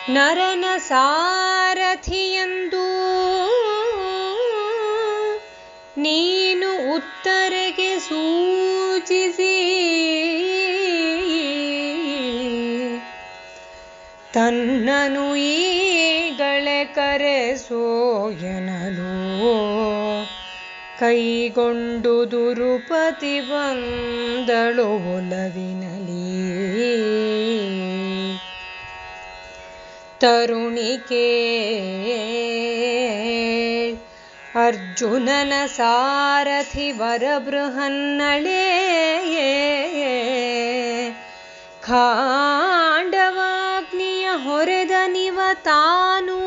ನರನ ಸಾರಥಿಯೆಂದು ನೀನು ಉತ್ತರೆಗೆ ಸೂಚಿಸಿ ತನ್ನನು ಈಗಲೇ ಕರೆಸೋ ಎನ್ನಲು ಕೈಗೊಂಡು ದುರುಪತಿ ಬಂದಳು ಒಲವಿನಲಿ. ತರುಣಿಕೆ ಅರ್ಜುನನ ಸಾರಥಿ ವರಬೃಹನ್ನಳೆ ಖಾಂಡವಾಗ್ನಿಯ ಹೊರೆದನಿವ ತಾನು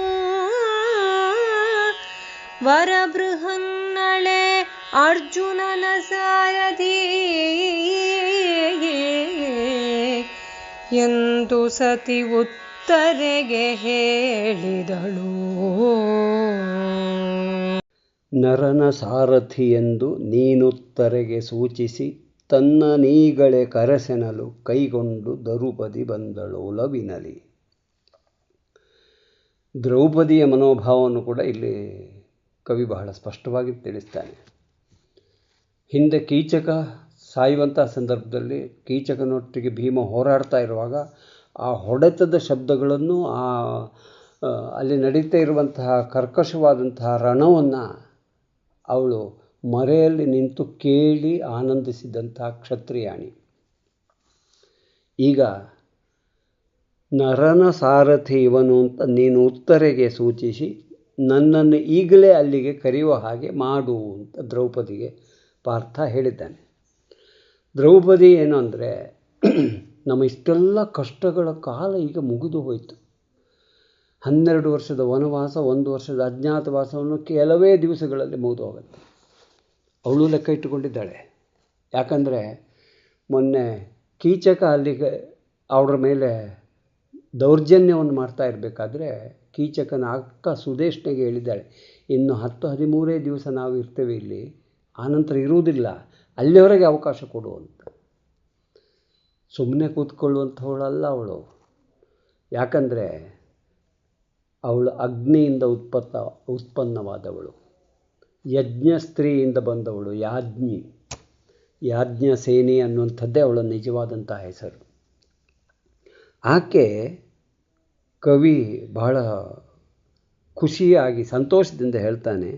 ವರಬೃಹನ್ನಳೆ ಅರ್ಜುನನ ಸಾರಥಿ ಎಂದು ಸತಿ ಉತ್ತರೆಗೆ ಹೇಳಿದಳು. ನರನ ಸಾರಥಿಯೆಂದು ನೀನುತ್ತರೆಗೆ ಸೂಚಿಸಿ ತನ್ನ ನೀಗಳೆ ಕರೆಸೆನಲು ಕೈಗೊಂಡು ದರುಪದಿ ಬಂದಳು ಒಲವಿನಲಿ. ದ್ರೌಪದಿಯ ಮನೋಭಾವವನ್ನು ಕೂಡ ಇಲ್ಲಿ ಕವಿ ಬಹಳ ಸ್ಪಷ್ಟವಾಗಿ ತಿಳಿಸ್ತಾನೆ. ಹಿಂದೆ ಕೀಚಕ ಸಾಯುವಂಥ ಸಂದರ್ಭದಲ್ಲಿ ಕೀಚಕನೊಟ್ಟಿಗೆ ಭೀಮ ಹೋರಾಡ್ತಾ ಇರುವಾಗ ಆ ಹೊಡೆತದ ಶಬ್ದಗಳನ್ನು ಅಲ್ಲಿ ನಡೀತಾ ಇರುವಂತಹ ಕರ್ಕಶವಾದಂತಹ ರಣವನ್ನು ಅವಳು ಮರೆಯಲ್ಲಿ ನಿಂತು ಕೇಳಿ ಆನಂದಿಸಿದಂತಹ ಕ್ಷತ್ರಿಯಾಣಿ. ಈಗ ನರನ ಸಾರಥಿ ಇವನು ಅಂತ ನೀನು ಉತ್ತರೆಗೆ ಸೂಚಿಸಿ ನನ್ನನ್ನು ಈಗಲೇ ಅಲ್ಲಿಗೆ ಕರೆಯುವ ಹಾಗೆ ಮಾಡು ಅಂತ ದ್ರೌಪದಿಗೆ ಪಾರ್ಥ ಹೇಳಿದ್ದಾನೆ. ದ್ರೌಪದಿ ಏನು ಅಂದರೆ, ನಮ್ಮ ಇಷ್ಟೆಲ್ಲ ಕಷ್ಟಗಳ ಕಾಲ ಈಗ ಮುಗಿದು ಹೋಯಿತು. 12 ವರ್ಷದ ವನವಾಸ, 1 ವರ್ಷದ ಅಜ್ಞಾತವಾಸವನ್ನು ಕೆಲವೇ ದಿವಸಗಳಲ್ಲಿ ಮುಗಿದು ಹೋಗುತ್ತೆ. ಅವಳು ಲೆಕ್ಕ ಇಟ್ಟುಕೊಂಡಿದ್ದಾಳೆ. ಯಾಕಂದರೆ ಮೊನ್ನೆ ಕೀಚಕ ಅಲ್ಲಿಗೆ ಅವರ ಮೇಲೆ ದೌರ್ಜನ್ಯವನ್ನು ಮಾಡ್ತಾ ಇರಬೇಕಾದ್ರೆ ಕೀಚಕನ ಅಕ್ಕ ಸುದೇಶ್ನಿಗೆ ಹೇಳಿದ್ದಾಳೆ, ಇನ್ನು 10-13 ದಿವಸ ನಾವು ಇರ್ತೇವೆ ಇಲ್ಲಿ, ಆನಂತರ ಇರುವುದಿಲ್ಲ, ಅಲ್ಲಿವರೆಗೆ ಅವಕಾಶ ಕೊಡು ಅಂತ. ಸುಮ್ಮನೆ ಕೂತ್ಕೊಳ್ಳುವಂಥವಳಲ್ಲ ಅವಳು. ಯಾಕಂದರೆ ಅವಳು ಅಗ್ನಿಯಿಂದ ಉತ್ಪನ್ನವಾದವಳು, ಯಜ್ಞ ಸ್ತ್ರೀಯಿಂದ ಬಂದವಳು, ಯಾಜ್ಞ ಸೇನಿ ಅನ್ನುವಂಥದ್ದೇ ಅವಳ ನಿಜವಾದಂಥ ಹೆಸರು. ಆಕೆ ಕವಿ ಬಹಳ ಖುಷಿಯಾಗಿ ಸಂತೋಷದಿಂದ ಹೇಳ್ತಾನೆ,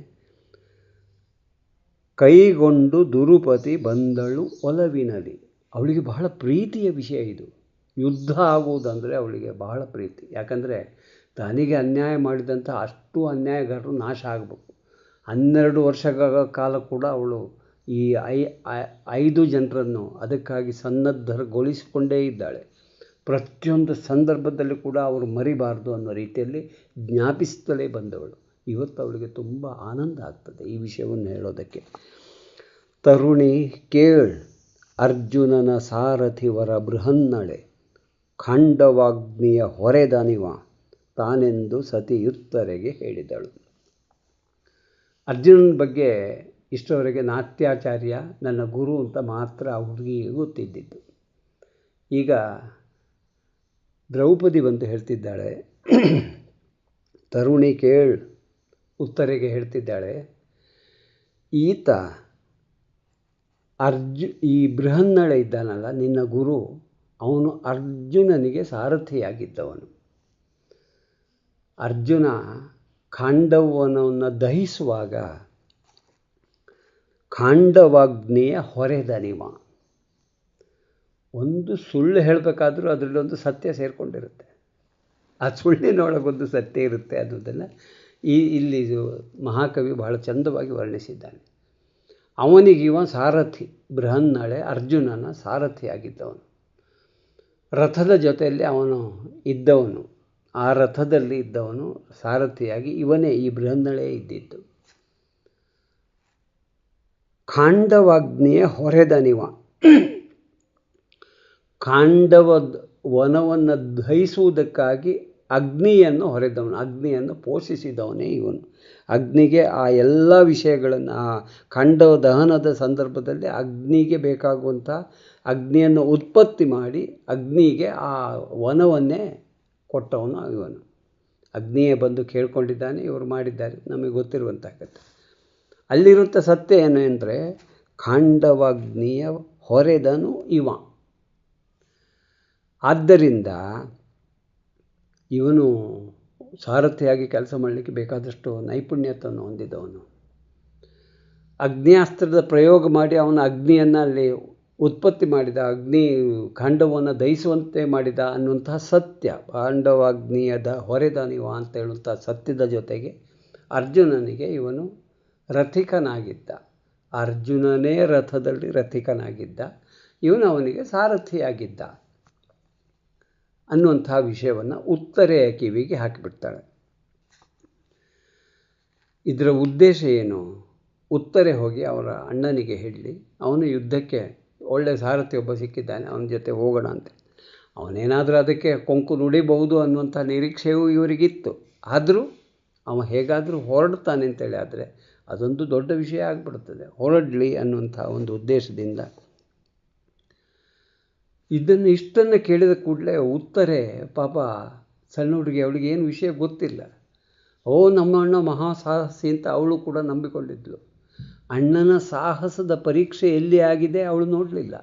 ಕೈಗೊಂಡು ದುರುಪತಿ ಬಂದಳು ಒಲವಿನಲಿ. ಅವಳಿಗೆ ಬಹಳ ಪ್ರೀತಿಯ ವಿಷಯ ಇದು. ಯುದ್ಧ ಆಗುವುದಂದರೆ ಅವಳಿಗೆ ಬಹಳ ಪ್ರೀತಿ. ಯಾಕಂದರೆ ತನಗೆ ಅನ್ಯಾಯ ಮಾಡಿದಂಥ ಅಷ್ಟು ಅನ್ಯಾಯಗಾರರು ನಾಶ ಆಗಬೇಕು. 12 ವರ್ಷಗಳ ಕಾಲ ಕೂಡ ಅವಳು ಈ 5 ಜನರನ್ನು ಅದಕ್ಕಾಗಿ ಸನ್ನದ್ಧಗೊಳಿಸಿಕೊಂಡೇ ಇದ್ದಾಳೆ. ಪ್ರತಿಯೊಂದು ಸಂದರ್ಭದಲ್ಲಿ ಕೂಡ ಅವರು ಮರಿಬಾರ್ದು ಅನ್ನೋ ರೀತಿಯಲ್ಲಿ ಜ್ಞಾಪಿಸುತ್ತಲೇ ಬಂದವಳು. ಇವತ್ತು ಅವಳಿಗೆ ತುಂಬ ಆನಂದ ಆಗ್ತದೆ ಈ ವಿಷಯವನ್ನು ಹೇಳೋದಕ್ಕೆ. ತರುಣಿ ಕೇಳ್ ಅರ್ಜುನನ ಸಾರಥಿ ವರ ಬೃಹನ್ನಳೆ ಖಾಂಡವಾಗ್ನಿಯ ಹೊರೆದನಿವ ತಾನೆಂದು ಸತಿಯುತ್ತರೆಗೆ ಹೇಳಿದಳು. ಅರ್ಜುನನ ಬಗ್ಗೆ ಇಷ್ಟರವರೆಗೆ ನಾಟ್ಯಾಚಾರ್ಯ ನನ್ನ ಗುರು ಅಂತ ಮಾತ್ರ ಹುಡುಗಿಗೆ ಗೊತ್ತಿದ್ದಿದ್ದು. ಈಗ ದ್ರೌಪದಿ ಬಂದು ಹೇಳ್ತಿದ್ದಾಳೆ, ತರುಣಿ ಕೇಳ್ ಉತ್ತರೆಗೆ ಹೇಳ್ತಿದ್ದಾಳೆ, ಈತ ಈ ಬೃಹನ್ನಳೆ ಇದ್ದಾನಲ್ಲ ನಿನ್ನ ಗುರು, ಅವನು ಅರ್ಜುನನಿಗೆ ಸಾರಥಿಯಾಗಿದ್ದವನು. ಅರ್ಜುನ ಖಾಂಡವನವನ್ನು ದಹಿಸುವಾಗ ಖಾಂಡವಾಗ್ನಿಯ ಹೊರೆದನಿವ. ಒಂದು ಸುಳ್ಳು ಹೇಳಬೇಕಾದ್ರೂ ಅದರಲ್ಲಿ ಒಂದು ಸತ್ಯ ಸೇರಿಕೊಂಡಿರುತ್ತೆ. ಆ ಸುಳ್ಳಿನೊಳಗೊಂದು ಸತ್ಯ ಇರುತ್ತೆ ಅನ್ನೋದನ್ನು ಇಲ್ಲಿ ಮಹಾಕವಿ ಬಹಳ ಚಂದವಾಗಿ ವರ್ಣಿಸಿದ್ದಾನೆ. ಅವನಿಗಿವ ಸಾರಥಿ ಬೃಹನ್ನಳೆ ಅರ್ಜುನನ ಸಾರಥಿಯಾಗಿದ್ದವನು. ರಥದ ಜೊತೆಯಲ್ಲಿ ಅವನು ಇದ್ದವನು, ಆ ರಥದಲ್ಲಿ ಇದ್ದವನು ಸಾರಥಿಯಾಗಿ ಇವನೇ ಈ ಬೃಹನ್ನಳೆ ಇದ್ದಿದ್ದು. ಖಾಂಡವಾಗ್ನಿಯ ಹೊರೆದನಿವ, ಖಾಂಡವ ವನವನ್ನು ದಹಿಸುವುದಕ್ಕಾಗಿ ಅಗ್ನಿಯನ್ನು ಹೊರೆದವನು, ಅಗ್ನಿಯನ್ನು ಪೋಷಿಸಿದವನೇ ಇವನು. ಅಗ್ನಿಗೆ ಆ ಎಲ್ಲ ವಿಷಯಗಳನ್ನು, ಆ ಖಾಂಡವ ದಹನದ ಸಂದರ್ಭದಲ್ಲಿ ಅಗ್ನಿಗೆ ಬೇಕಾಗುವಂಥ ಅಗ್ನಿಯನ್ನು ಉತ್ಪತ್ತಿ ಮಾಡಿ ಅಗ್ನಿಗೆ ಆ ವನವನ್ನೇ ಕೊಟ್ಟವನು ಇವನು. ಅಗ್ನಿಯೇ ಬಂದು ಕೇಳ್ಕೊಂಡಿದ್ದಾನೆ, ಇವರು ಮಾಡಿದ್ದಾರೆ, ನಮಗೆ ಗೊತ್ತಿರುವಂಥ ಕಥೆ. ಅಲ್ಲಿರುವಂಥ ಸತ್ಯ ಏನು ಅಂದರೆ ಖಾಂಡವಾಗ್ನಿಯ ಹೊರೆದನು ಇವ. ಆದ್ದರಿಂದ ಇವನು ಸಾರಥಿಯಾಗಿ ಕೆಲಸ ಮಾಡಲಿಕ್ಕೆ ಬೇಕಾದಷ್ಟು ನೈಪುಣ್ಯತೆಯನ್ನು ಹೊಂದಿದವನು. ಅಗ್ನಿಯಾಸ್ತ್ರದ ಪ್ರಯೋಗ ಮಾಡಿ ಅವನ ಅಗ್ನಿಯನ್ನು ಅಲ್ಲಿ ಉತ್ಪತ್ತಿ ಮಾಡಿದ, ಅಗ್ನಿ ಖಾಂಡವನ್ನು ದಹಿಸುವಂತೆ ಮಾಡಿದ ಅನ್ನುವಂತಹ ಸತ್ಯ. ಖಾಂಡವಾಗ್ನಿಯದ ಹೊರೆದನಿವ ಅಂತ ಹೇಳುವಂಥ ಸತ್ಯದ ಜೊತೆಗೆ ಅರ್ಜುನನಿಗೆ ಇವನು ರಥಿಕನಾಗಿದ್ದ. ಅರ್ಜುನನೇ ರಥದಲ್ಲಿ ರಥಿಕನಾಗಿದ್ದ, ಇವನು ಅವನಿಗೆ ಸಾರಥಿಯಾಗಿದ್ದ ಅನ್ನುವಂಥ ವಿಷಯವನ್ನು ಉತ್ತರೆಯ ಕಿವಿಗೆ ಹಾಕಿಬಿಡ್ತಾಳೆ. ಇದರ ಉದ್ದೇಶ ಏನು? ಉತ್ತರೆ ಹೋಗಿ ಅವರ ಅಣ್ಣನಿಗೆ ಹೇಳಿ, ಅವನು ಯುದ್ಧಕ್ಕೆ ಒಳ್ಳೆಯ ಸಾರಥಿ ಒಬ್ಬ ಸಿಕ್ಕಿದ್ದಾನೆ, ಅವನ ಜೊತೆ ಹೋಗೋಣ ಅಂತ. ಅವನೇನಾದರೂ ಅದಕ್ಕೆ ಕೊಂಕು ನುಡಿಬಹುದು ಅನ್ನುವಂಥ ನಿರೀಕ್ಷೆಯೂ ಇವರಿಗಿತ್ತು. ಆದರೂ ಅವ ಹೇಗಾದರೂ ಹೊರಡ್ತಾನೆ ಅಂತೇಳಿ ಆದರೆ ಅದೊಂದು ದೊಡ್ಡ ವಿಷಯ ಆಗಿಬಿಡ್ತದೆ. ಹೊರಡಲಿ ಅನ್ನುವಂಥ ಒಂದು ಉದ್ದೇಶದಿಂದ ಇಷ್ಟನ್ನು ಕೇಳಿದ ಕೂಡಲೇ ಉತ್ತರೆ ಪಾಪ ಸಣ್ಣ ಹುಡುಗಿ, ಅವಳಿಗೆ ಏನು ವಿಷಯ ಗೊತ್ತಿಲ್ಲ. ನಮ್ಮ ಅಣ್ಣ ಮಹಾಸಾಹಸಿ ಅಂತ ಅವಳು ಕೂಡ ನಂಬಿಕೊಂಡಿದ್ಳು. ಅಣ್ಣನ ಸಾಹಸದ ಪರೀಕ್ಷೆ ಎಲ್ಲಿ ಆಗಿದೆ ಅವಳು ನೋಡಲಿಲ್ಲ,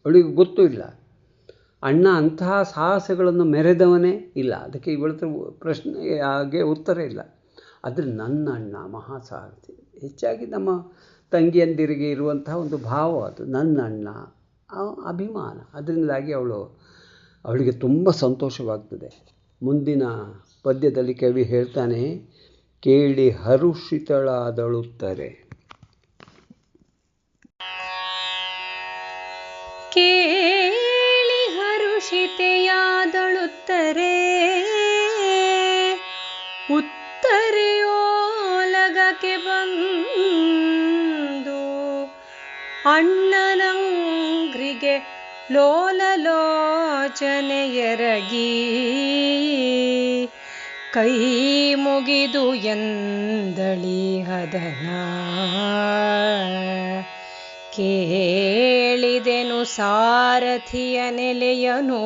ಅವಳಿಗೆ ಗೊತ್ತೂ ಇಲ್ಲ. ಅಣ್ಣ ಅಂತಹ ಸಾಹಸಗಳನ್ನು ಮೆರೆದವನೇ ಇಲ್ಲ. ಅದಕ್ಕೆ ಇವಳ ಪ್ರಶ್ನೆಗೆ ಹಾಗೆ ಉತ್ತರ ಇಲ್ಲ. ಆದರೆ ನನ್ನ ಅಣ್ಣ ಮಹಾಸಾಹಸಿ, ಹೆಚ್ಚಾಗಿ ನಮ್ಮ ತಂಗಿಯಂದಿರಿಗೆ ಇರುವಂತಹ ಒಂದು ಭಾವ ಅದು, ನನ್ನ ಅಣ್ಣ ಅಭಿಮಾನ. ಅದರಿಂದಾಗಿ ಅವಳಿಗೆ ತುಂಬ ಸಂತೋಷವಾಗ್ತದೆ. ಮುಂದಿನ ಪದ್ಯದಲ್ಲಿ ಕವಿ ಹೇಳ್ತಾನೆ, ಕೇಳಿ ಹರುಷಿತಳಾದಳುತ್ತಾರೆ. ಕೇಳಿ ಹರುಷಿತೆಯಾದಳುತ್ತರೆ, ಉತ್ತರೆಯೋಲಗಕ್ಕೆ ಬಂದು ಅಣ್ಣನಂಗ್ರಿಗೆ ಲೋಲಲೋಚನೆಯರಗಿ ಕೈ ಮುಗಿದು ಎಂದಳಿ ಹದನ. ಕೇಳಿದೆನು ಸಾರಥಿಯ ನೆಲೆಯನು,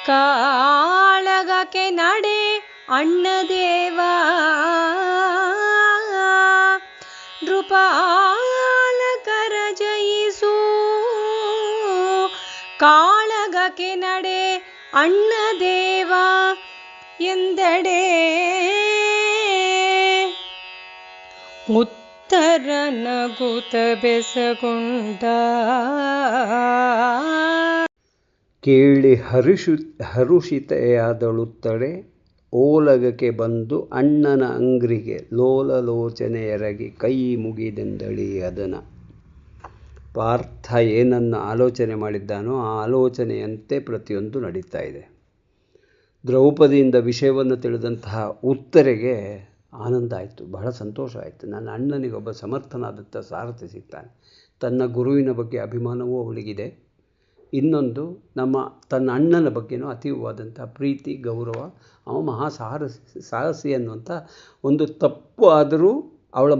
ಕಾಳಗಕ್ಕೆ ನಡೆ ಅಣ್ಣದೇವ. ನೃಪಾಲಕರ ಜಯಿಸು, ಕಾಳಗಕ್ಕೆ ನಡೆ ಅಣ್ಣದೇವ ಎಂದಡೆ. ಉತ್ತರ ನಗುತ ಬೆಸಗೊಂಡ. ಕೇಳಿ ಹರುಷಿತೆಯಾದಳುತ್ತಡೆ, ಓಲಗಕ್ಕೆ ಬಂದು ಅಣ್ಣನ ಅಂಗ್ರಿಗೆ ಲೋಲಲೋಚನೆ ಎರಗಿ ಕೈ ಮುಗಿದೆಂದಳಿ ಅದನ. ಪಾರ್ಥ ಏನನ್ನು ಆಲೋಚನೆ ಮಾಡಿದ್ದಾನೋ ಆ ಆಲೋಚನೆಯಂತೆ ಪ್ರತಿಯೊಂದು ನಡೀತಾ ಇದೆ. ದ್ರೌಪದಿಯಿಂದ ವಿಷಯವನ್ನು ತಿಳಿದಂತಹ ಉತ್ತರೆಗೆ ಆನಂದ ಆಯಿತು, ಬಹಳ ಸಂತೋಷ ಆಯಿತು. ನನ್ನ ಅಣ್ಣನಿಗೊಬ್ಬ ಸಮರ್ಥನಾದಂಥ ಸಾರಥಿ ಸಿಗ್ತಾನೆ. ತನ್ನ ಗುರುವಿನ ಬಗ್ಗೆ ಅಭಿಮಾನವೂ ಅವಳಿಗಿದೆ. ಇನ್ನೊಂದು ತನ್ನ ಅಣ್ಣನ ಬಗ್ಗೆನೂ ಅತೀವವಾದಂಥ ಪ್ರೀತಿ ಗೌರವ. ಅವ ಸಾಹಸಿ ಅನ್ನುವಂಥ ಒಂದು ತಪ್ಪು ಆದರೂ ಅವಳ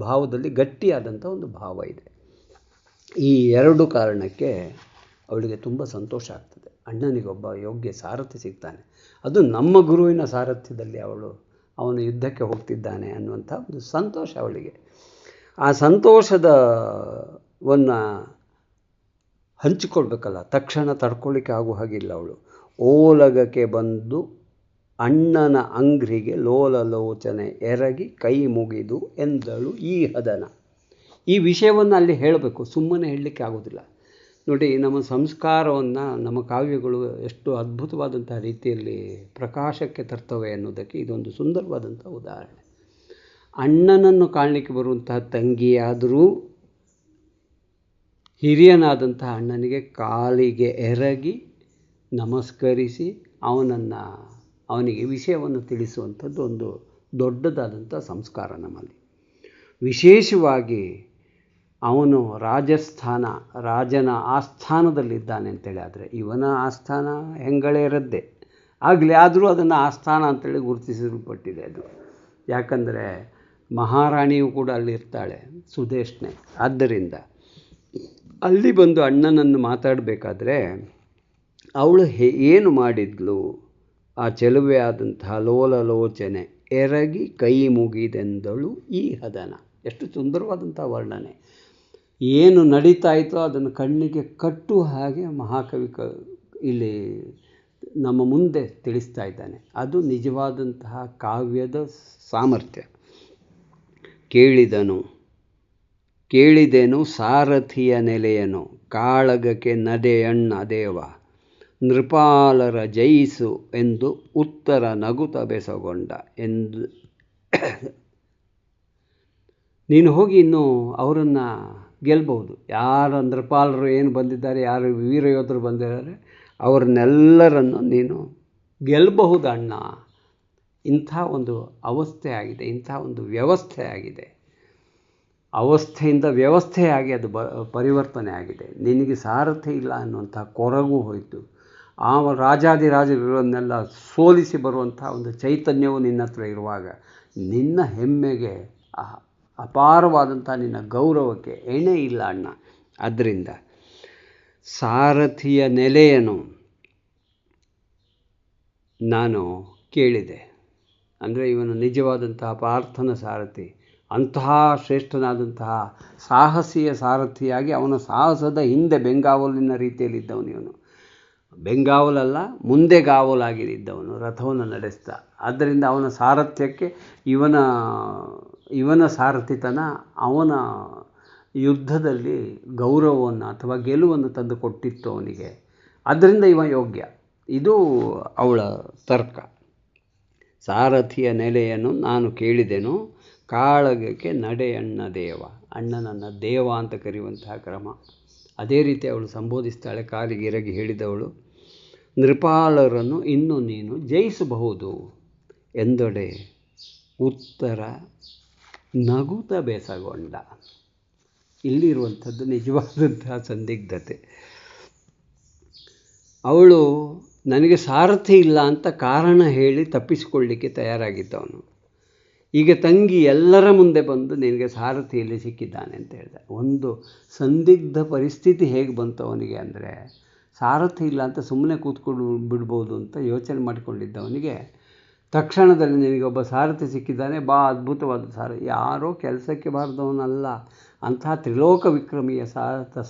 ಭಾವದಲ್ಲಿ ಗಟ್ಟಿಯಾದಂಥ ಒಂದು ಭಾವ ಇದೆ. ಈ ಎರಡು ಕಾರಣಕ್ಕೆ ಅವಳಿಗೆ ತುಂಬ ಸಂತೋಷ ಆಗ್ತದೆ. ಅಣ್ಣನಿಗೊಬ್ಬ ಯೋಗ್ಯ ಸಾರಥಿ ಸಿಗ್ತಾನೆ, ಅದು ನಮ್ಮ ಗುರುವಿನ ಸಾರಥ್ಯದಲ್ಲಿ ಅವನು ಯುದ್ಧಕ್ಕೆ ಹೋಗ್ತಿದ್ದಾನೆ ಅನ್ನುವಂಥ ಒಂದು ಸಂತೋಷ ಅವಳಿಗೆ. ಆ ಸಂತೋಷವನ್ನು ಹಂಚಿಕೊಳ್ಬೇಕಲ್ಲ, ತಕ್ಷಣ ತಡ್ಕೊಳ್ಳಿಕ್ಕೆ ಆಗುವ ಹಾಗಿಲ್ಲ ಅವಳು. ಓಲಗಕ್ಕೆ ಬಂದು ಅಣ್ಣನ ಅಂಗ್ರಿಗೆ ಲೋಲಲೋಚನೆ ಎರಗಿ ಕೈ ಮುಗಿದು ಎಂದಳು ಈ ಹದನ. ಈ ವಿಷಯವನ್ನು ಅಲ್ಲಿ ಹೇಳಬೇಕು, ಸುಮ್ಮನೆ ಹೇಳಲಿಕ್ಕೆ ಆಗೋದಿಲ್ಲ. ನೋಡಿ, ನಮ್ಮ ಸಂಸ್ಕಾರವನ್ನು ನಮ್ಮ ಕಾವ್ಯಗಳು ಎಷ್ಟು ಅದ್ಭುತವಾದಂಥ ರೀತಿಯಲ್ಲಿ ಪ್ರಕಾಶಕ್ಕೆ ತರ್ತವೆ ಅನ್ನೋದಕ್ಕೆ ಇದೊಂದು ಸುಂದರವಾದಂಥ ಉದಾಹರಣೆ. ಅಣ್ಣನನ್ನು ಕಾಣಲಿಕ್ಕೆ ಬರುವಂತಹ ತಂಗಿಯಾದರೂ ಹಿರಿಯನಾದಂತಹ ಅಣ್ಣನಿಗೆ ಕಾಲಿಗೆ ಎರಗಿ ನಮಸ್ಕರಿಸಿ ಅವನಿಗೆ ವಿಷಯವನ್ನು ತಿಳಿಸುವಂಥದ್ದು ಒಂದು ದೊಡ್ಡದಾದಂಥ ಸಂಸ್ಕಾರ ನಮ್ಮಲ್ಲಿ. ವಿಶೇಷವಾಗಿ ಅವನು ರಾಜನ ಆಸ್ಥಾನದಲ್ಲಿದ್ದಾನೆ ಅಂತೇಳಿ ಆದರೆ ಇವನ ಆಸ್ಥಾನ ಹೆಂಗಳೇರದ್ದೇ ಆಗಲಿ, ಆದರೂ ಅದನ್ನು ಆಸ್ಥಾನ ಅಂತೇಳಿ ಗುರುತಿಸಲ್ಪಟ್ಟಿದೆ ಅದು. ಯಾಕಂದರೆ ಮಹಾರಾಣಿಯು ಕೂಡ ಅಲ್ಲಿರ್ತಾಳೆ, ಸುದೇಶ್ನೆ. ಆದ್ದರಿಂದ ಅಲ್ಲಿ ಬಂದು ಅಣ್ಣನನ್ನು ಮಾತಾಡಬೇಕಾದ್ರೆ ಅವಳು ಏನು ಮಾಡಿದ್ಲು? ಆ ಚೆಲುವೆಯಾದಂತಹ ಲೋಲಲೋಚನೆ ಎರಗಿ ಕೈ ಮುಗಿದೆಂದಳು ಈ ಹದನ. ಎಷ್ಟು ಸುಂದರವಾದಂಥ ವರ್ಣನೆ. ಏನು ನಡೀತಾ ಇತ್ತೋ ಅದನ್ನು ಕಣ್ಣಿಗೆ ಕಟ್ಟುವ ಹಾಗೆ ಮಹಾಕವಿ ಇಲ್ಲಿ ನಮ್ಮ ಮುಂದೆ ತಿಳಿಸ್ತಾ ಇದ್ದಾನೆ. ಅದು ನಿಜವಾದಂತಹ ಕಾವ್ಯದ ಸಾಮರ್ಥ್ಯ. ಕೇಳಿದೆನು ಸಾರಥಿಯ ನೆಲೆಯನು, ಕಾಳಗಕ್ಕೆ ನಡೆಯಣ್ಣ ದೇವ, ನೃಪಾಲರ ಜಯಿಸು ಎಂದು ಉತ್ತರ ನಗುತ ಬೆಸಗೊಂಡ ಎಂದು. ನೀನು ಹೋಗಿ ಇನ್ನೂ ಅವರನ್ನು ಗೆಲ್ಬಹುದು. ಯಾರು ನೃಪಾಲರು ಏನು ಬಂದಿದ್ದಾರೆ, ಯಾರು ವೀರಯೋಧರು ಬಂದಿದ್ದಾರೆ, ಅವ್ರನ್ನೆಲ್ಲರನ್ನು ನೀನು ಗೆಲ್ಲಬಹುದು ಅಣ್ಣ. ಇಂಥ ಒಂದು ಅವಸ್ಥೆ ಆಗಿದೆ, ಇಂಥ ಒಂದು ವ್ಯವಸ್ಥೆ ಆಗಿದೆ. ಅವಸ್ಥೆಯಿಂದ ವ್ಯವಸ್ಥೆಯಾಗಿ ಅದು ಪರಿವರ್ತನೆ ಆಗಿದೆ. ನಿನಗೆ ಸಾರಥಿ ಇಲ್ಲ ಅನ್ನುವಂಥ ಕೊರಗು ಹೋಯಿತು. ಆ ರಾಜಾದಿರಾಜರುಗಳನ್ನೆಲ್ಲ ಸೋಲಿಸಿ ಬರುವಂಥ ಒಂದು ಚೈತನ್ಯವು ನಿನ್ನ ಹತ್ರ ಇರುವಾಗ ನಿನ್ನ ಹೆಮ್ಮೆಗೆ, ಅಪಾರವಾದಂಥ ನಿನ್ನ ಗೌರವಕ್ಕೆ ಎಣೆ ಇಲ್ಲ ಅಣ್ಣ. ಆದ್ದರಿಂದ ಸಾರಥಿಯ ನೆಲೆಯನ್ನು ನಾನು ಕೇಳಿದೆ. ಅಂದರೆ ಇವನು ನಿಜವಾದಂತಹ ಪಾರ್ಥನ ಸಾರಥಿ, ಅಂತಹ ಶ್ರೇಷ್ಠನಾದಂತಹ ಸಾಹಸಿಯ ಸಾರಥಿಯಾಗಿ ಅವನ ಸಾಹಸದ ಹಿಂದೆ ಬೆಂಗಾವಲಿನ ರೀತಿಯಲ್ಲಿದ್ದವನು ಇವನು. ಬೆಂಗಾವಲಲ್ಲ, ಮುಂದೆ ಗಾವಲಾಗಿದ್ದವನು, ರಥವನ್ನು ನಡೆಸ್ತಾ. ಆದ್ದರಿಂದ ಅವನ ಸಾರಥ್ಯಕ್ಕೆ ಇವನ ಸಾರಥಿತನ ಅವನ ಯುದ್ಧದಲ್ಲಿ ಗೌರವವನ್ನು ಅಥವಾ ಗೆಲುವನ್ನು ತಂದು ಕೊಟ್ಟಿತ್ತು ಅವನಿಗೆ. ಆದ್ದರಿಂದ ಇವ ಯೋಗ್ಯ. ಇದು ಅವಳ ತರ್ಕ. ಸಾರಥಿಯ ನೆಲೆಯನ್ನು ನಾನು ಕೇಳಿದೆನು, ಕಾಳಗಕ್ಕೆ ನಡೆಯಣ್ಣ ದೇವ. ಅಣ್ಣನನ್ನು ದೇವ ಅಂತ ಕರೆಯುವಂತಹ ಕ್ರಮ. ಅದೇ ರೀತಿ ಅವಳು ಸಂಬೋಧಿಸ್ತಾಳೆ. ಕಾಲಿಗೆ ಎರಗಿ ಹೇಳಿದವಳು, ನೃಪಾಲರನ್ನು ಇನ್ನು ನೀನು ಜಯಿಸಬಹುದು ಎಂದೊಡೆ ಉತ್ತರ ನಗುತ ಬೆಸಗೊಂಡ. ಇಲ್ಲಿರುವಂಥದ್ದು ನಿಜವಾದಂತಹ ಸಂದಿಗ್ಧತೆ. ಅವಳು ನನಗೆ ಸಾರಥಿ ಇಲ್ಲ ಅಂತ ಕಾರಣ ಹೇಳಿ ತಪ್ಪಿಸಿಕೊಳ್ಳಲಿಕ್ಕೆ ತಯಾರಾಗಿದ್ದವನು. ಈಗ ತಂಗಿ ಎಲ್ಲರ ಮುಂದೆ ಬಂದು ನಿನಗೆ ಸಾರಥಿಯಲ್ಲಿ ಸಿಕ್ಕಿದ್ದಾನೆ ಅಂತ ಹೇಳಿದೆ. ಒಂದು ಸಂದಿಗ್ಧ ಪರಿಸ್ಥಿತಿ ಹೇಗೆ ಬಂತು ಅವನಿಗೆ ಅಂದರೆ, ಸಾರಥಿ ಇಲ್ಲ ಅಂತ ಸುಮ್ಮನೆ ಕೂತ್ಕೊಂಡು ಬಿಡ್ಬೋದು ಅಂತ ಯೋಚನೆ ಮಾಡಿಕೊಂಡಿದ್ದವನಿಗೆ ತಕ್ಷಣದಲ್ಲಿ ನಿನಗೊಬ್ಬ ಸಾರಥಿ ಸಿಕ್ಕಿದ್ದಾನೆ, ಬಾ ಅದ್ಭುತವಾದ ಯಾರೋ ಕೆಲಸಕ್ಕೆ ಬಾರದವನಲ್ಲ, ಅಂತಹ ತ್ರಿಲೋಕ ವಿಕ್ರಮಿಯ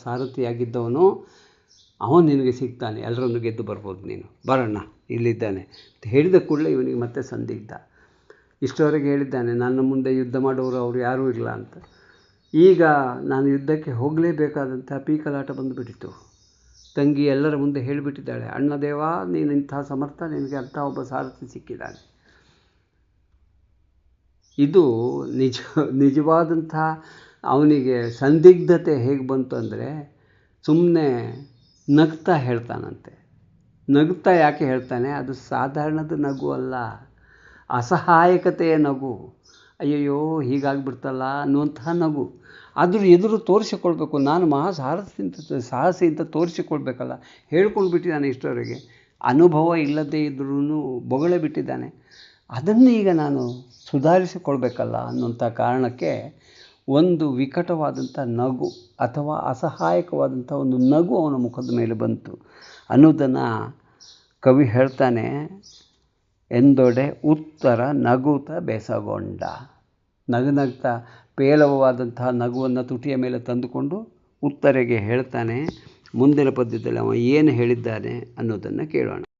ಸಾರಥಿಯಾಗಿದ್ದವನು ಅವನು ನಿನಗೆ ಸಿಗ್ತಾನೆ, ಎಲ್ಲರನ್ನು ಗೆದ್ದು ಬರ್ಬೋದು, ನೀನು ಬರೋಣ ಇಲ್ಲಿದ್ದಾನೆ ಅಂತ ಹೇಳಿದ ಕೂಡಲೇ ಇವನಿಗೆ ಮತ್ತೆ ಸಂದಿಗ್ಧ. ಇಷ್ಟವರೆಗೆ ಹೇಳಿದ್ದಾನೆ, ನನ್ನ ಮುಂದೆ ಯುದ್ಧ ಮಾಡೋರು ಅವರು ಯಾರೂ ಇಲ್ಲ ಅಂತ. ಈಗ ನಾನು ಯುದ್ಧಕ್ಕೆ ಹೋಗಲೇಬೇಕಾದಂಥ ಪೀಕಲಾಟ ಬಂದುಬಿಟ್ಟಿತು. ತಂಗಿ ಎಲ್ಲರ ಮುಂದೆ ಹೇಳಿಬಿಟ್ಟಿದ್ದಾಳೆ, ಅಣ್ಣ ದೇವ ನೀನು ಇಂಥ ಸಮರ್ಥ, ನಿನಗೆ ಅಂಥ ಒಬ್ಬ ಸಾರಥಿ ಸಿಕ್ಕಿದ್ದಾನೆ. ಇದು ನಿಜವಾದಂಥ ಅವನಿಗೆ ಸಂದಿಗ್ಧತೆ ಹೇಗೆ ಬಂತು ಅಂದರೆ, ಸುಮ್ಮನೆ ನಗ್ತಾ ಹೇಳ್ತಾನಂತೆ. ನಗ್ತಾ ಯಾಕೆ ಹೇಳ್ತಾನೆ? ಅದು ಸಾಧಾರಣದ ನಗು ಅಲ್ಲ, ಅಸಹಾಯಕತೆಯ ನಗು. ಅಯ್ಯಯ್ಯೋ ಹೀಗಾಗಿಬಿಡ್ತಲ್ಲ ಅನ್ನುವಂತಹ ನಗು. ಆದರೂ ಎದುರು ತೋರಿಸಿಕೊಳ್ಬೇಕು, ನಾನು ಸಾಹಸಿ ಅಂತ ತೋರಿಸಿಕೊಳ್ಬೇಕಲ್ಲ. ಹೇಳ್ಕೊಂಡು ಬಿಟ್ಟಿದ್ದಾನೆ ಇಷ್ಟವರೆಗೆ, ಅನುಭವ ಇಲ್ಲದೇ ಇದ್ರೂ ಬೊಗಳೆ ಬಿಟ್ಟಿದ್ದಾನೆ. ಅದನ್ನು ಈಗ ನಾನು ಸುಧಾರಿಸಿಕೊಳ್ಬೇಕಲ್ಲ ಅನ್ನುವಂಥ ಕಾರಣಕ್ಕೆ ಒಂದು ವಿಕಟವಾದಂಥ ನಗು ಅಥವಾ ಅಸಹಾಯಕವಾದಂಥ ಒಂದು ನಗು ಅವನ ಮುಖದ ಮೇಲೆ ಬಂತು ಅನ್ನೋದನ್ನು ಕವಿ ಹೇಳ್ತಾನೆ. ಎಂದೊಡೆ ಉತ್ತರ ನಗುತ ಬೆಸಗೊಂಡ. ನಗುನಗ್ತಾ ಪೇಲವವಾದಂತಹ ನಗುವನ್ನು ತುಟಿಯ ಮೇಲೆ ತಂದುಕೊಂಡು ಉತ್ತರೆಗೆ ಹೇಳ್ತಾನೆ. ಮುಂದಿನ ಪದ್ಯದಲ್ಲಿ ಅವ ಏನು ಹೇಳಿದ್ದಾನೆ ಅನ್ನೋದನ್ನು ಕೇಳೋಣ.